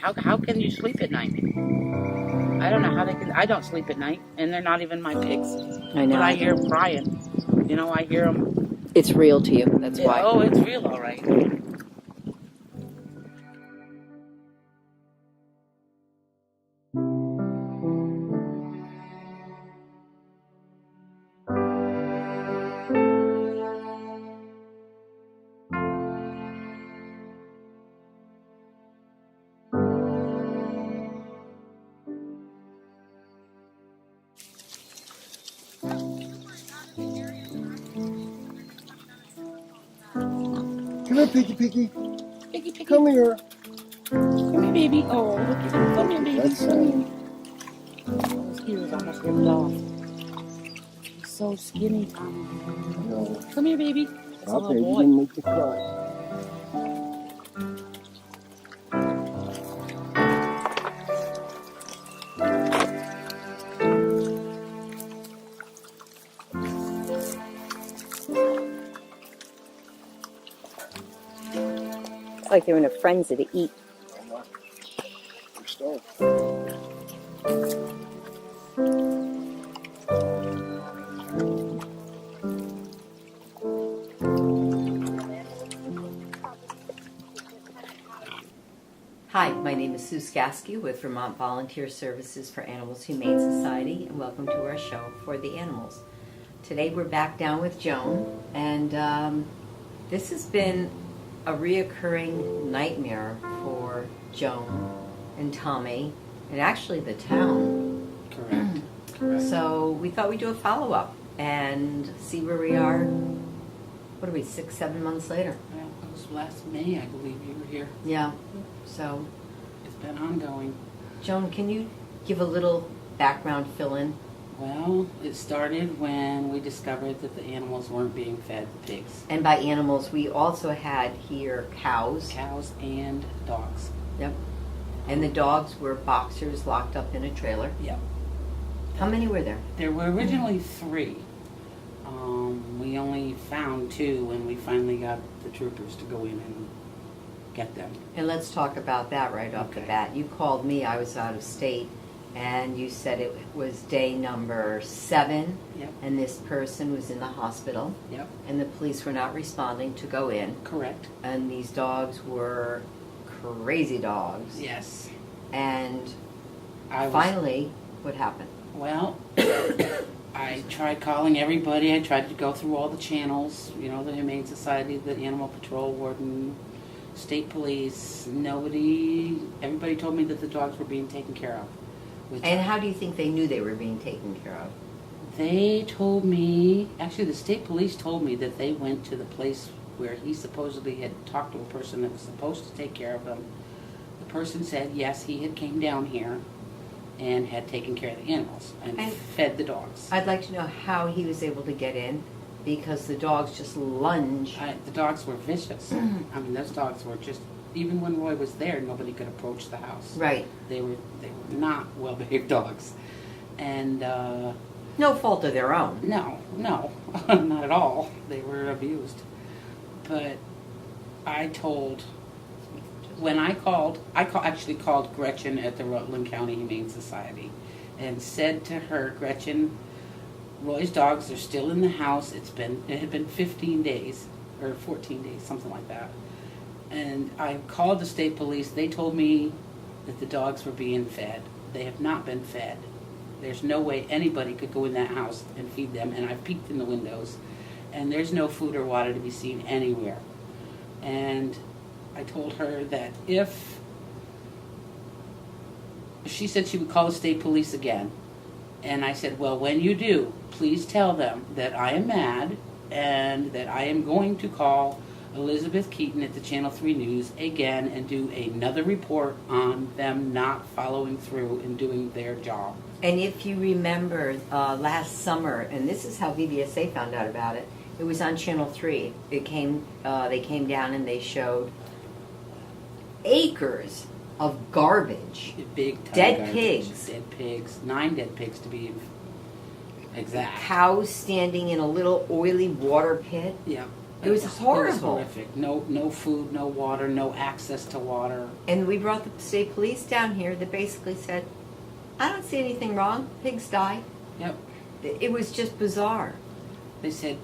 How can you sleep at night? I don't know how they can. I don't sleep at night, and they're not even my pigs. I know. But I hear them crying. You know, I hear them. It's real to you. That's why. Oh, it's real, all right. Come here, Piggy Piggy. Piggy, piggy. Come here. Come here, baby. Oh, look at him. Come here, baby. That's Come here. Oh, his ears almost ripped off. He's so skinny, Tommy. No. Come here, baby. That's a I'll little take you boy. and make you cry. It's like they're in a frenzy to eat. You're starved. Hi, my name is Sue Skasky with Vermont Volunteer Services for Animals Humane Society, and welcome to our show for the animals. Today we're back down with Joan, and this has been a reoccurring nightmare for Joan and Tommy, and actually the town. Correct. So we thought we'd do a follow-up and see where we are. What are we, 6-7 months later? Well, it was last May, I believe you were here. Yeah. So, It's been ongoing. Joan, can you give a little background fill-in? Well, it started when we discovered that the animals weren't being fed pigs, And by animals, we also had here cows. cows, and dogs. Yep. And the dogs were boxers locked up in a trailer. Yep. How many were there? There were originally 3. We only found 2 when we finally got the troopers to go in and get them. And let's talk about that right off the Okay. bat. You called me, I was out of state, and you said it was day number 7, Yep. and this person was in the hospital, Yep. and the police were not responding to go in. Correct. And these dogs were crazy dogs. Yes. And I was, finally, what happened? well, I tried calling everybody. I tried to go through all the channels, you know, the Humane Society, the Animal Patrol Warden, State Police. Everybody told me that the dogs were being taken care of. Which And how do you think they knew they were being taken care of? they told me, actually the State Police told me that they went to the place where he supposedly had talked to a person that was supposed to take care of them. The person said, yes, he had came down here and had taken care of the animals and And- fed the dogs. I'd like to know how he was able to get in, because the dogs just lunge. The dogs were vicious. I mean, those dogs were just, even when Roy was there, nobody could approach the house. Right. They were not well-behaved dogs. And, No fault of their own. no, not at all. They were abused. But when I actually called Gretchen at the Rutland County Humane Society and said to her, Gretchen, Roy's dogs are still in the house. It had been 15 days or 14 days, something like that. And I called the state police. They told me that the dogs were being fed. They have not been fed. There's no way anybody could go in that house and feed them. And I've peeked in the windows, and there's no food or water to be seen anywhere. And I told her that she said she would call the state police again. And I said, well, when you do, please tell them that I am mad and that I am going to call Elizabeth Keaton at the Channel 3 News again and do another report on them not following through and doing their job. And if you remember last summer, and this is how VBSA found out about it, it was on Channel 3. They came down and they showed acres of garbage. Big time Dead garbage. pigs. Dead pigs. 9 dead pigs to be exact. Cows standing in a little oily water pit. Yeah. It was horrible. horrific. No food, no water, no access to water. And we brought the state police down here that basically said, I don't see anything wrong. Pigs die. Yep. It was just bizarre. They said,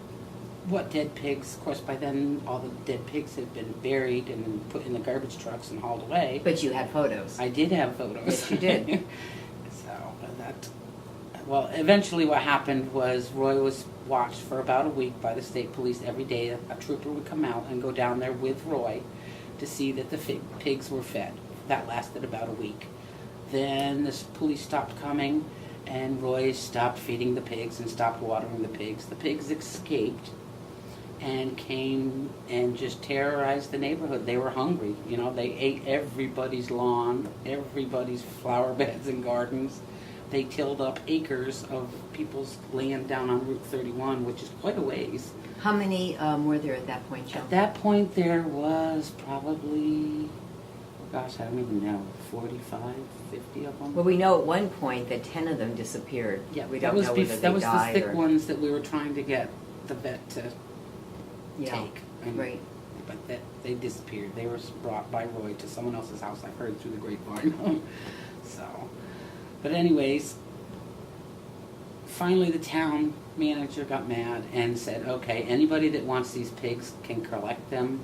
what dead pigs? Of course, by then all the dead pigs had been buried and put in the garbage trucks and hauled away. But you had photos. I did have photos. Yes, you did. Well, eventually what happened was Roy was watched for about a week by the state police. Every day a trooper would come out and go down there with Roy to see that the pigs were fed. That lasted about a week. Then the police stopped coming and Roy stopped feeding the pigs and stopped watering the pigs. The pigs escaped and came and just terrorized the neighborhood. They were hungry. You know, they ate everybody's lawn, everybody's flower beds and gardens. They tilled up acres of people's land down on Route 31, which is quite a ways. How many were there at that point, Joe? At that point, there was probably, gosh, I don't even know, 45, 50 of them. Well, we know at one point that 10 of them disappeared. Yeah, We that don't was know whether they that was the died thick or... ones that we were trying to get the vet to Yeah, take. And- right. But they disappeared. They were brought by Roy to someone else's house. I heard through the grapevine. So, but anyways, finally the town manager got mad and said, okay, anybody that wants these pigs can collect them.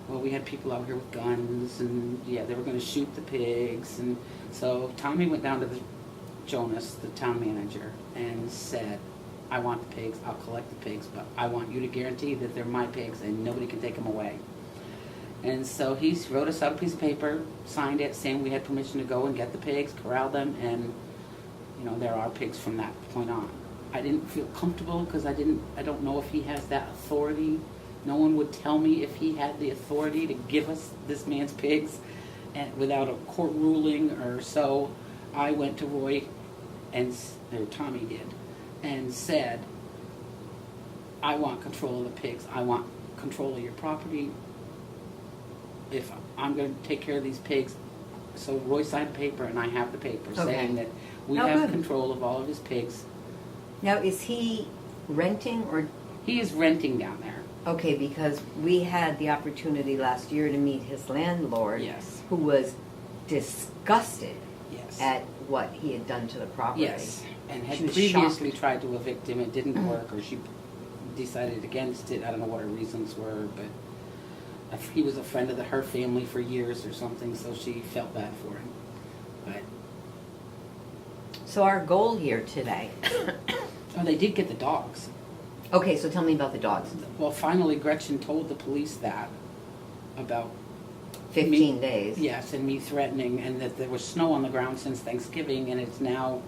Well, we had people out here with guns, and yeah, they were going to shoot the pigs. And so Tommy went down to Jonas, the town manager, and said, I want the pigs, I'll collect the pigs, but I want you to guarantee that they're my pigs and nobody can take them away. And so he wrote us out a piece of paper, signed it, saying we had permission to go and get the pigs, corral them, and, you know, there are pigs from that point on. I didn't feel comfortable because I don't know if he has that authority. No one would tell me if he had the authority to give us this man's pigs and without a court ruling or so. I went to Roy, or Tommy did, and said, I want control of the pigs. I want control of your property. If I'm going to take care of these pigs. So Roy signed a paper, and I have the paper saying that we have good. control of all of his pigs. Now, is he renting or... He is renting down there. Okay, because we had the opportunity last year to meet his landlord. Yes. Who was disgusted Yes. at what he had done to the property. Yes, and had She was previously shocked. tried to evict him. It didn't work, or she decided against it. I don't know what her reasons were, but he was a friend of her family for years or something, so she felt bad for him. But So our goal here today... oh, they did get the dogs. Okay, so tell me about the dogs. Well, finally, Gretchen told the police that about 15 days. yes, and me threatening, and that there was snow on the ground since Thanksgiving, and it's now,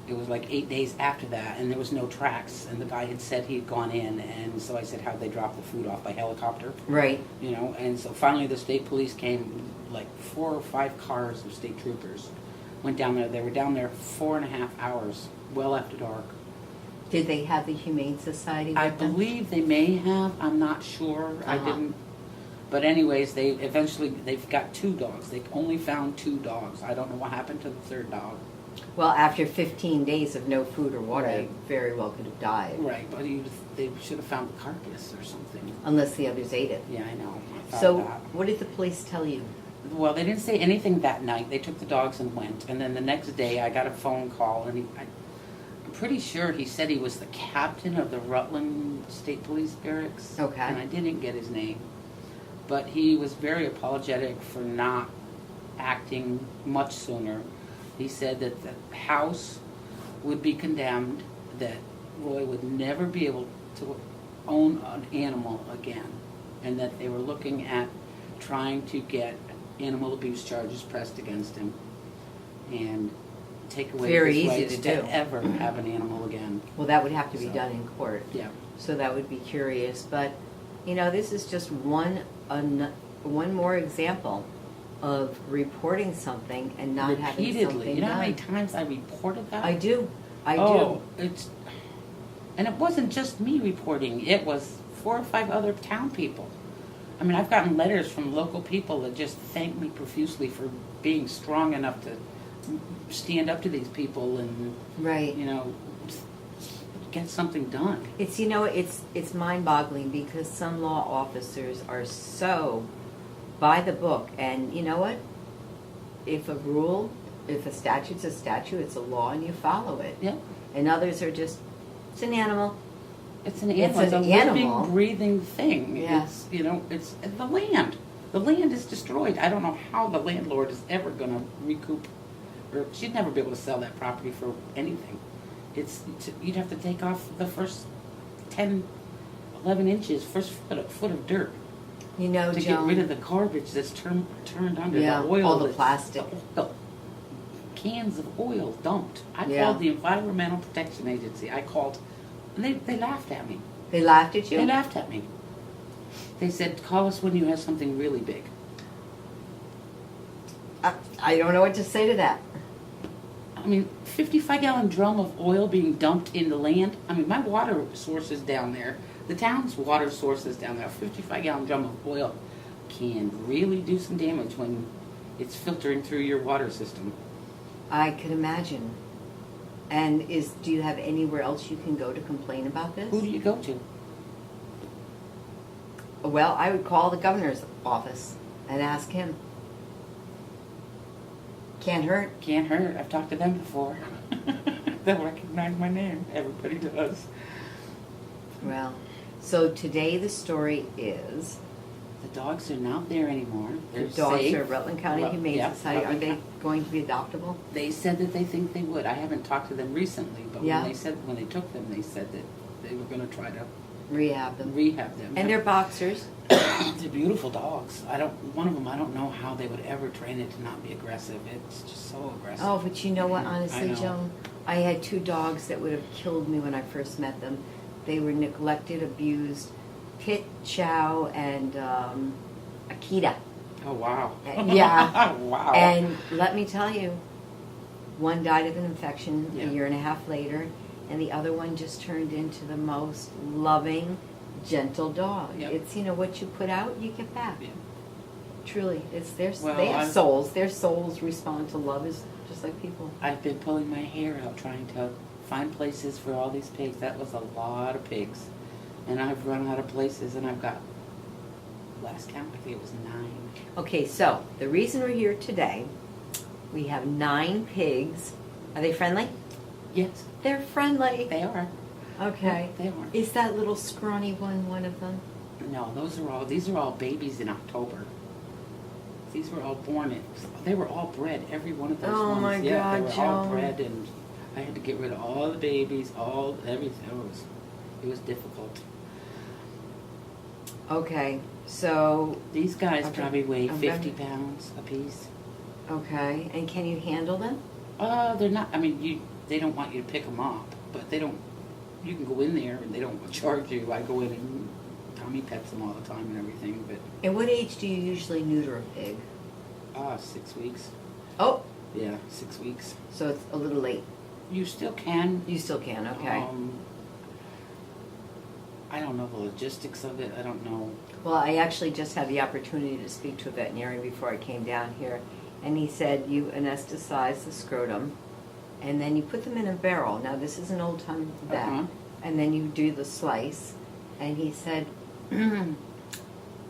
it was like 8 days after that, and there was no tracks, and the guy had said he'd gone in, and so I said, how'd they drop the food off? By helicopter? Right. You know, and so finally the state police came, like 4 or 5 cars of state troopers went down there. They were down there 4.5 hours, well after dark. Did they have the Humane Society with I them? believe they may have, I'm not sure, I Uh-huh. didn't. But anyways, they've got 2 dogs. They only found 2 dogs. I don't know what happened to the 3rd dog. Well, after 15 days of no food or water, Right. they very well could have died. Right, but they should have found the carcass or something. Unless the others ate it. Yeah, I know. I thought So, that. what did the police tell you? Well, they didn't say anything that night. They took the dogs and went. And then the next day, I got a phone call, and I'm pretty sure he said he was the captain of the Rutland State Police Barracks. Okay. And I didn't get his name. But he was very apologetic for not acting much sooner. He said that the house would be condemned, that Roy would never be able to own an animal again, and that they were looking at trying to get animal abuse charges pressed against him and take away Very his easy rights to to do. ever have an animal again. Well, that would have to be So- done in court. Yeah. So that would be curious. But, you know, this is just one more example of reporting something and not having Repeatedly. something You know how many done. times I reported that? I do. I Oh, do. and it wasn't just me reporting, it was 4 or 5 other town people. I mean, I've gotten letters from local people that just thank me profusely for being strong enough to stand up to these people and, Right. you know, get something done. It's it's mind-boggling because some law officers are so by the book, and you know what? If a statute's a statute, it's a law, and you follow it. Yeah. And others are just, it's an animal. It's an It's animal. It's, an a animal. living, breathing thing. Yeah. It's, it's the land. The land is destroyed. I don't know how the landlord is ever going to recoup, or she'd never be able to sell that property for anything. You'd have to take off the first 10, 11 inches, first foot of dirt You know, to Joan. get rid of the garbage that's turned under Yeah, the oil. all the that's- plastic. the cans of oil dumped. I Yeah. called the Environmental Protection Agency. And they laughed at me. They laughed at you? They laughed at me. They said, call us when you have something really big. I don't know what to say to that. I mean, 55-gallon drum of oil being dumped in the land. I mean, my water source is down there. The town's water source is down there. A 55-gallon drum of oil can really do some damage when it's filtering through your water system. I could imagine. And do you have anywhere else you can go to complain about this? Who do you go to? Well, I would call the governor's office and ask him. Can't hurt. Can't hurt. I've talked to them before. They'll recognize my name. Everybody does. Well, so today the story is The dogs are not there anymore. They're the dogs safe. are Rutland County Humane Yeah, Society. Are Rutland they County. going to be adoptable? They said that they think they would. I haven't talked to them recently, but Yeah. when they took them, they said that they were going to try to Rehab them. rehab them. And they're boxers. they're beautiful dogs. One of them, I don't know how they would ever train it to not be aggressive. It's just so aggressive. Oh, but you know what, honestly, know. Joan? I had 2 dogs that would have killed me when I first met them. They were neglected, abused. Pit, Chow, and Akita. Oh, wow. Yeah. Wow. And let me tell you, one died of an infection Yeah. a year and a half later, and the other one just turned into the most loving, gentle dog. Yep. It's, what you put out, you get back. Yeah. Truly, Well, they have I've- souls. Their souls respond to love just like people. I've been pulling my hair out trying to find places for all these pigs. That was a lot of pigs. And I've run out of places, and I've got, last count, I think it was 9. Okay, so the reason we're here today, we have 9 pigs. Are they friendly? Yes, They're friendly. they are. Okay. They are. Is that little scrawny one of them? No, these are all babies in October. These were all they were all bred, every one of those Oh, ones. my Yeah, God, they were all Joan. bred, and I had to get rid of all the babies, everything. It was difficult. Okay, so, These guys Okay. probably weigh I'm 50 ready. pounds apiece. okay, and can you handle them? They're not, I mean, they don't want you to pick them up, but you can go in there and they don't charge you. I go in and Tommy pets them all the time and everything, but, At what age do you usually neuter a pig? 6 weeks. Oh, Yeah, 6 weeks. so it's a little late. You still can. You still can, okay. I don't know the logistics of it. I don't know. Well, I actually just had the opportunity to speak to a veterinarian before I came down here, and he said you anesthetize the scrotum, and then you put them in a barrel. Now, this is an old-time vet. Uh-huh. And then you do the slice, and he said,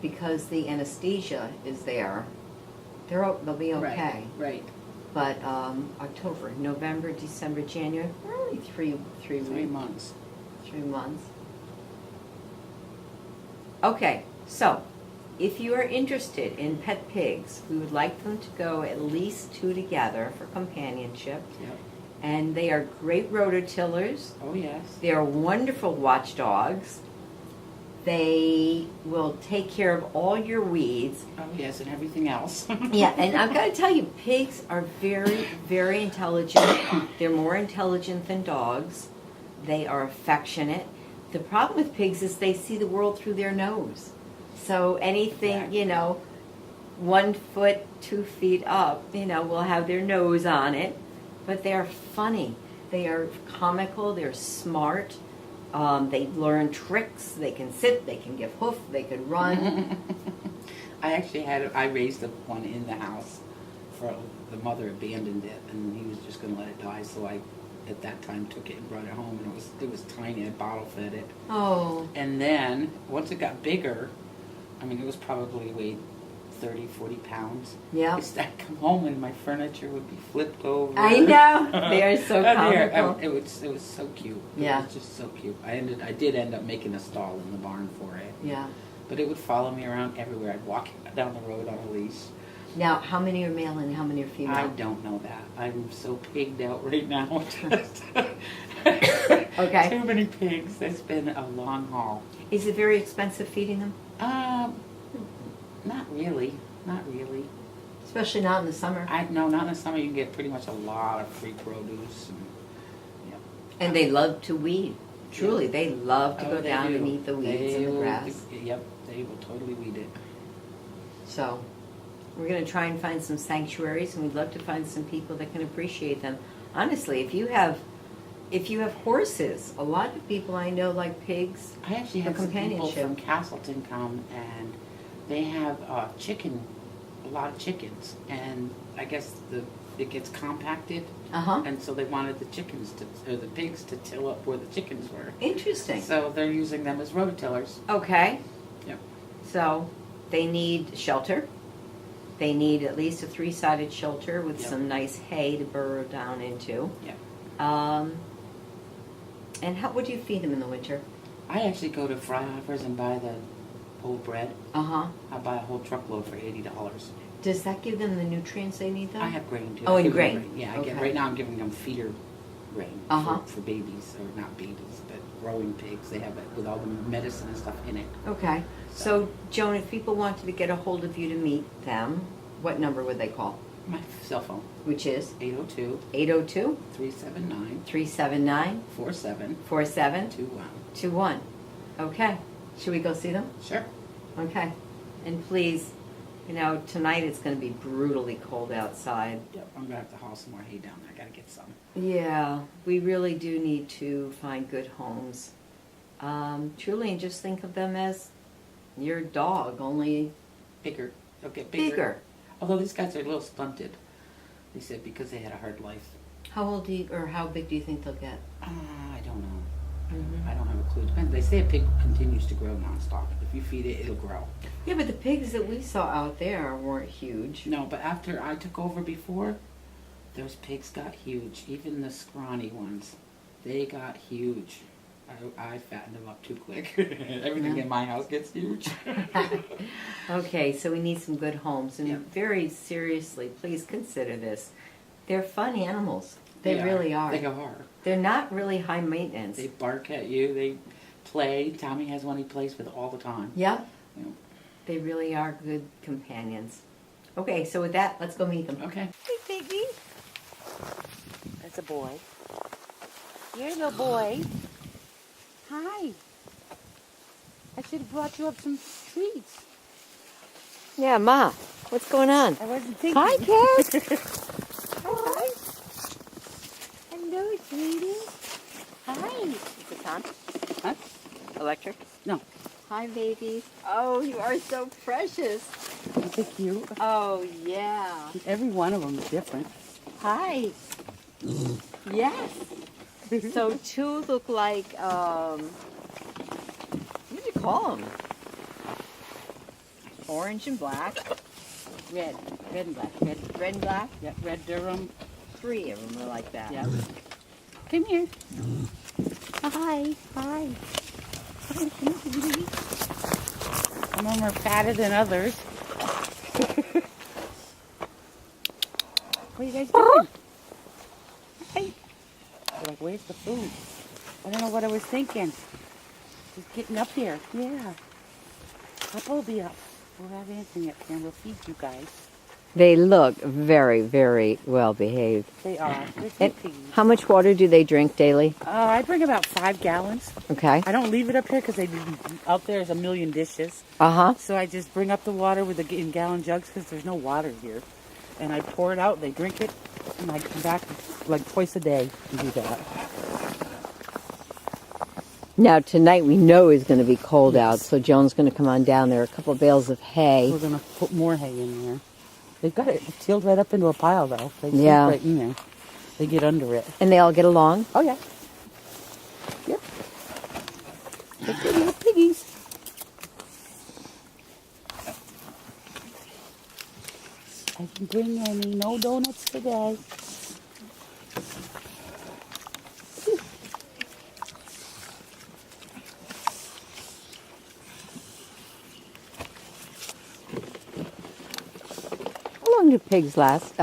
because the anesthesia is there, they'll be okay. Right. But October, November, December, January, we're only three 3 weeks, months. 3 months. Okay, so if you are interested in pet pigs, we would like them to go at least 2 together for companionship. Yep. And they are great rototillers. Oh, yes. They are wonderful watchdogs. They will take care of all your weeds. Oh, yes, and everything else. Yeah, and I've got to tell you, pigs are very, very intelligent. They're more intelligent than dogs. They are affectionate. The problem with pigs is they see the world through their nose. So anything, Exactly. 1 foot, 2 feet up, will have their nose on it. But they're funny. They are comical. They're smart. They learn tricks. They can sit. They can give hoof. They can run. I raised one in the house. The mother abandoned it, and he was just going to let it die, so I at that time took it and brought it home, and it was tiny. I bottle fed it. Oh, And then, once it got bigger, I mean, it was probably weighed 30, 40 pounds. yeah. I'd come home and my furniture would be flipped over. I know. They are so There, comical. it was so cute. Yeah. It was just so cute. I did end up making a stall in the barn for it. Yeah. But it would follow me around everywhere. I'd walk down the road on a leash. Now, how many are male and how many are female? I don't know that. I'm so pigged out right now. Okay. Too many pigs. It's been a long haul. Is it very expensive feeding them? Not really. Not really. Especially not in the summer. No, not in the summer. You can get pretty much a lot of free produce. And they love to weed. Truly, they love to go they down do. and eat the weeds and the grass. Yep, they will totally weed it. So, we're going to try and find some sanctuaries, and we'd love to find some people that can appreciate them. Honestly, if you have horses, a lot of people I know like pigs. I actually For had some people companionship. from Castleton come, and they have a lot of chickens, and I guess it gets compacted, Uh-huh. and so they wanted the pigs to till up where the chickens were. Interesting. So they're using them as rototillers. Okay. Yep. So, they need shelter. They need at least a 3-sided shelter with Yep. some nice hay to burrow down into. Yep. And what do you feed them in the winter? I actually go to Fryhoffers and buy the whole bread. Uh-huh. I buy a whole truckload for $80. Does that give them the nutrients they need, though? I have grain too. Oh, I and give them grain. Yeah, Okay. right now I'm giving them feeder grain Uh-huh. for babies, or not babies, but growing pigs. They have it with all the medicine and stuff in it. Okay. So, Joan, if people wanted to get a hold of you to meet them, what number would they call? My cell phone, Which is 802 802 379 379 4721. 4721. Okay. Should we go see them? Sure. Okay. And please, tonight it's going to be brutally cold outside. Yep, I'm gonna have to haul some more hay down there. I gotta get some. Yeah, we really do need to find good homes. Truly, and just think of them as your dog, only Bigger. They'll get bigger. Although these guys are a little stunted. They said because they had a hard life. How big do you think they'll get? I don't know. Mhm. I don't have a clue. Depends. They say a pig continues to grow nonstop. If you feed it, it'll grow. Yeah, but the pigs that we saw out there weren't huge. No, but after I took over before, those pigs got huge. Even the scrawny ones, they got huge. I fattened them up too quick. Everything Yeah. in my house gets huge. Okay, so we need some good homes. And Yeah. very seriously, please consider this. They're fun animals. They are. really are. They are. They're not really high maintenance. They bark at you. They play. Tommy has one he plays with all the time. Yep. You know. They really are good companions. Okay, so with that, let's go meet them. Okay. Hey, Piggy. That's a boy. Here's a boy. Hi. I should have brought you up some treats. Yeah, Ma. What's going on? I wasn't thinking. Hi, kid. Hi. Hello, sweetie. Hi. Is it on? Huh? Electric? No. Hi, babies. Oh, you are so precious. Is it cute? Oh, yeah. Every one of them is different. Hi. Yes. So two look like, what do you call them? Orange and black. Red and black. Red and black. Yep, red Durham. 3 of them are like that. Yep. Come here. Hi. Hi. Some of them are fatter than others. What are you guys doing? Hey. They're like, where's the food? I don't know what I was thinking. Just getting up here. Yeah. Couple will be up. We'll have Anthony up here and we'll feed you guys. They look very, very well behaved. They are. They're And good piggies. how much water do they drink daily? I bring about 5 gallons. Okay. I don't leave it up here because out there is a million dishes. Uh-huh. So I just bring up the water with in gallon jugs because there's no water here. And I pour it out, they drink it, and I come back like twice a day and do that. Now, tonight we know it's going to be cold out, so Joan's going to come on down. There are a couple of bales of hay. We're going to put more hay in there. They've got it tilled right up into a pile, though. They sleep Yeah. right in there. They get under it. And they all get along? Oh yeah. Yep. Look at little piggies. I can bring any. No donuts today. How long do pigs live?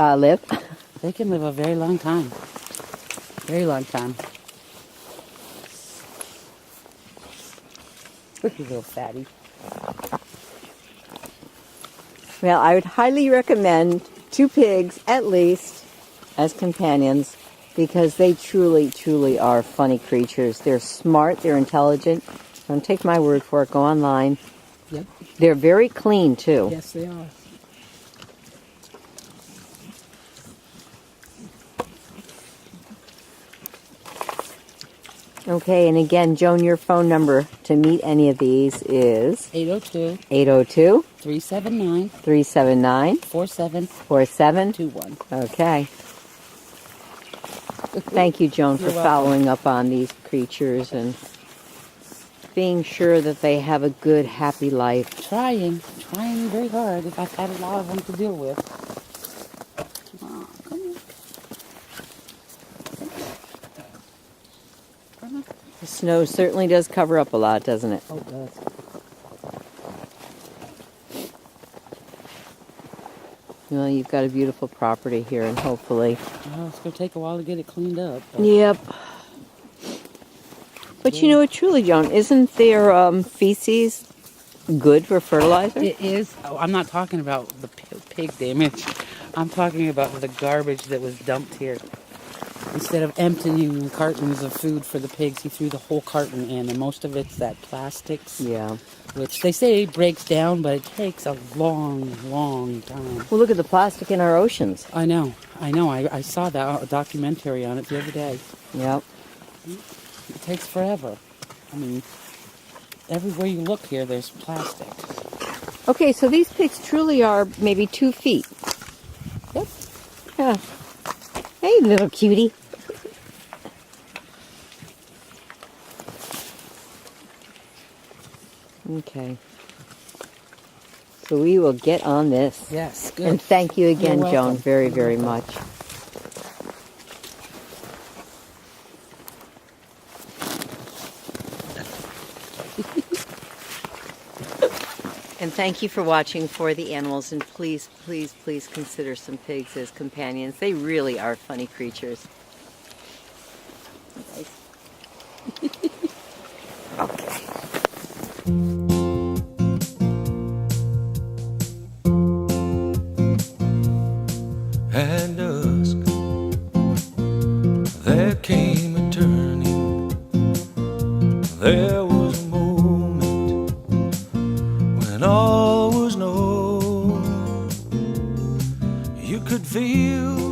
They can live a very long time. Very long time. Look at you little fatty. Well, I would highly recommend 2 pigs at least as companions because they truly, truly are funny creatures. They're smart, they're intelligent. Don't take my word for it, go online. Yep. They're very clean too. Yes, they are. Okay, and again, Joan, your phone number to meet any of these is 802 802 379 379 4721. 4721. Okay. Thank you, Joan, for You're welcome. following up on these creatures and being sure that they have a good, happy life. Trying very hard. I've had a lot of them to deal with. Oh, come on. Come on. The snow certainly does cover up a lot, doesn't it? Oh, it does. Well, you've got a beautiful property here, and hopefully... Well, it's going to take a while to get it cleaned up. But Yep. But you know what, truly, Joan, isn't their feces good for fertilizer? it is. Oh, I'm not talking about the pig damage. I'm talking about the garbage that was dumped here. Instead of emptying cartons of food for the pigs, he threw the whole carton in, and most of it's that plastics, Yeah. which they say breaks down, but it takes a long, long time. Well, look at the plastic in our oceans. I know. I saw that a documentary on it the other day. Yep. It takes forever. I mean, everywhere you look here, there's plastic. Okay, so these pigs truly are maybe 2 feet. Yep. Yeah. Hey, little cutie. Okay. So we will get on this. Yes, good. And thank you again, You're Joan, welcome. very, You're very welcome. much. And thank you for watching For the Animals, and please, please, please consider some pigs as companions. They really are funny creatures. Okay. At dusk, there came a turning. There was a moment when all was known. You could feel